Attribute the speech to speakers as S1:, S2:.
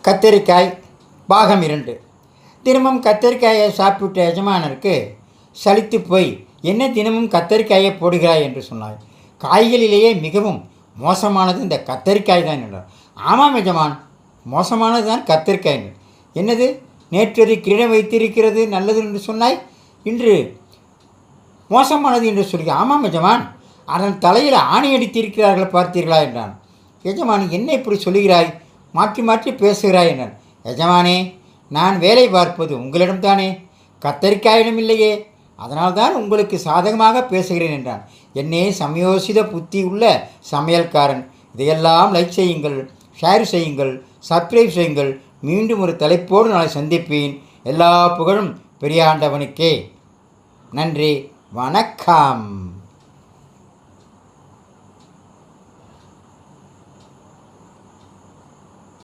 S1: கத்தரிக்காய் பாகம் 2. தினமும் கத்தரிக்காயை சாப்பிட்ட எஜமானருக்கு சலித்து போய், என்ன தினமும் கத்தரிக்காயை போடுகிறாய் என்று சொன்னாய். காய்களிலேயே மிகவும் மோசமானது இந்த கத்தரிக்காய் தான் என்றார். ஆமாம் எஜமான், மோசமானது தான் கத்தரிக்காய். என்னது, நேற்று கிரீடம் வைத்திருக்கிறது நல்லது என்று சொன்னாய், இன்று மோசமானது என்று சொல்லி. ஆமாம் எஜமான், அதன் தலையில் ஆணி அடித்திருக்கிறார்கள் பார்த்தீர்களா என்றான். எஜமான், என்ன இப்படி சொல்லுகிறாய், மாற்றி மாற்றி பேசுகிறாய் என்றான். எஜமானே, நான் வேலை பார்ப்பது உங்களிடம்தானே, கத்தரிக்காயிடம் இல்லையே, அதனால்தான் உங்களுக்கு சாதகமாக பேசுகிறேன் என்றான். என்னே சமயோசித புத்தி உள்ள சமையல்காரன், இதையெல்லாம் லைக் செய்யுங்கள், ஷேர் செய்யுங்கள், சப்ஸ்கிரைப் செய்யுங்கள். மீண்டும் ஒரு தலைப்போடு நாளை சந்திப்பேன். எல்லா புகழும் பெரியாண்டவனுக்கே. நன்றி, வணக்கம்.